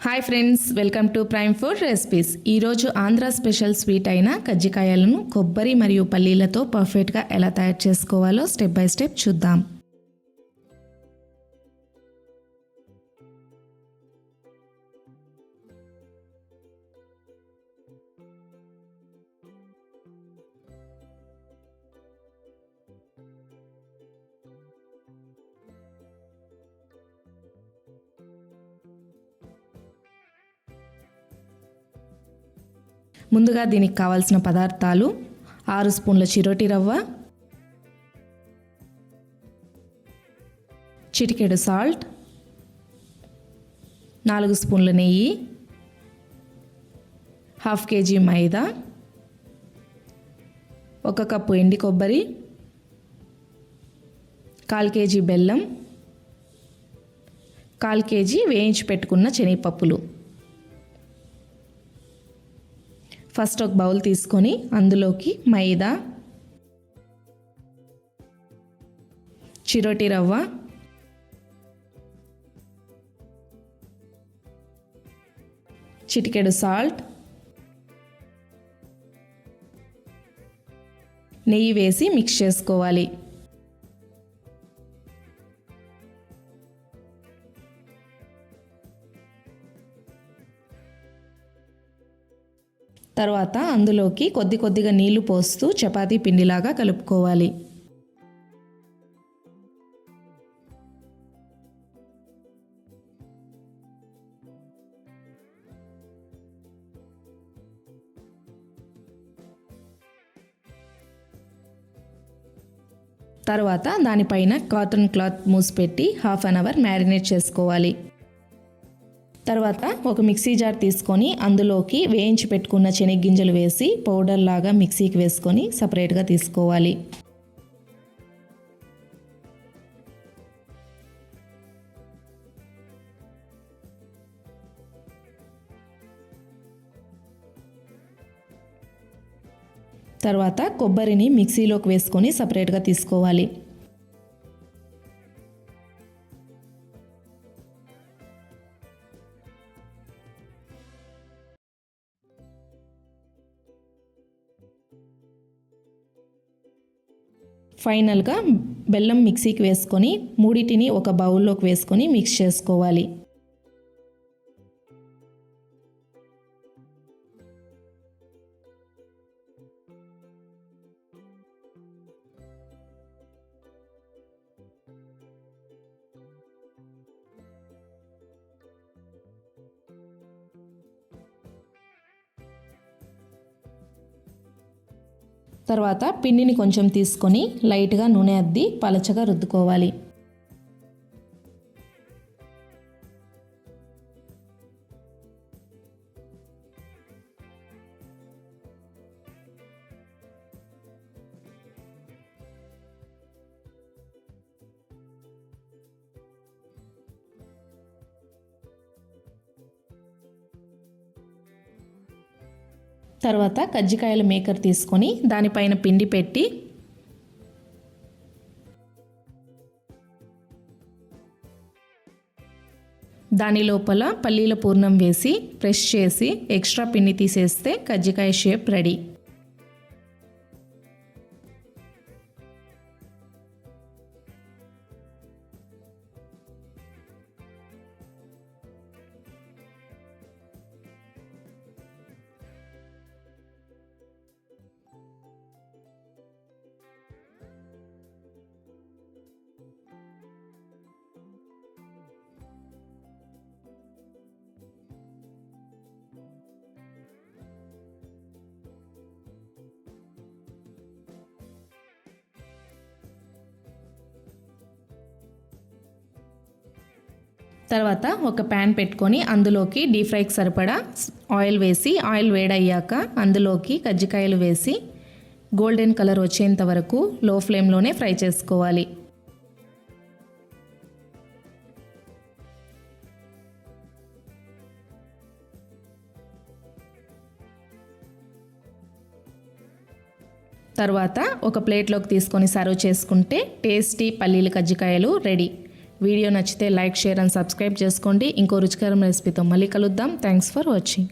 Hi friends, welcome to prime food recipes. ఈరోజు Andhra special sweet అయిన కజ్జికాయలను కొబ్బరి మరియు పల్లీలతో పర్ఫెక్ట్గా ఎలా తయారు చేసుకోవాలో స్టెప్ బై స్టెప్ చూద్దాం. ముందుగా దీనికి కావాల్సిన పదార్థాలు: 6 స్పూన్ల చిరోటి రవ్వ, చిటికెడు సాల్ట్, 4 స్పూన్ల నెయ్యి, 1/2 kg మైదా, 1 కప్పు ఎండి కొబ్బరి, 1/4 kg బెల్లం, 1/4 kg వేయించి పెట్టుకున్న శనగపప్పులు. ఫస్ట్ ఒక బౌల్ తీసుకొని అందులోకి మైదా, చిరోటి రవ్వ, చిటికెడు సాల్ట్, నెయ్యి వేసి మిక్స్ చేసుకోవాలి. తర్వాత అందులోకి కొద్దిగా నీళ్లు పోస్తూ చపాతీ పిండిలాగా కలుపుకోవాలి. తర్వాత దానిపైన కాటన్ క్లాత్ మూసి పెట్టి 1/2 అవర్ మ్యారినేట్ చేసుకోవాలి. తర్వాత ఒక మిక్సీ జార్ తీసుకొని అందులోకి వేయించి పెట్టుకున్న శనగగింజలు వేసి పౌడర్ లాగా మిక్సీకి వేసుకొని సపరేట్గా తీసుకోవాలి. తర్వాత కొబ్బరిని మిక్సీలోకి వేసుకొని సపరేట్గా తీసుకోవాలి. ఫైనల్గా బెల్లం మిక్సీకి వేసుకొని మూడింటిని ఒక బౌల్లోకి వేసుకొని మిక్స్ చేసుకోవాలి. తర్వాత పిండిని కొంచెం తీసుకొని లైట్గా నూనె అద్ది పలచగా రుద్దుకోవాలి. తర్వాత కజ్జికాయల మేకర్ తీసుకొని దానిపైన పిండి పెట్టి దాని లోపల పల్లీల పూర్ణం వేసి ప్రెస్ చేసి ఎక్స్ట్రా పిండి తీసేస్తే కజ్జికాయ షేప్ రెడీ. తర్వాత ఒక ప్యాన్ పెట్టుకొని అందులోకి డీప్ ఫ్రైకి సరిపడా ఆయిల్ వేసి ఆయిల్ వేడయ్యాక అందులోకి కజ్జికాయలు వేసి గోల్డెన్ కలర్ వచ్చేంత వరకు లో ఫ్లేమ్లోనే ఫ్రై చేసుకోవాలి. తర్వాత ఒక ప్లేట్లోకి తీసుకొని సర్వ్ చేసుకుంటే టేస్టీ పల్లీల కజ్జికాయలు రెడీ. వీడియో నచ్చితే లైక్, షేర్ అండ్ సబ్స్క్రైబ్ చేసుకోండి. ఇంకో రుచికరమైన రెసిపీతో మళ్ళీ కలుద్దాం. Thanks for watching.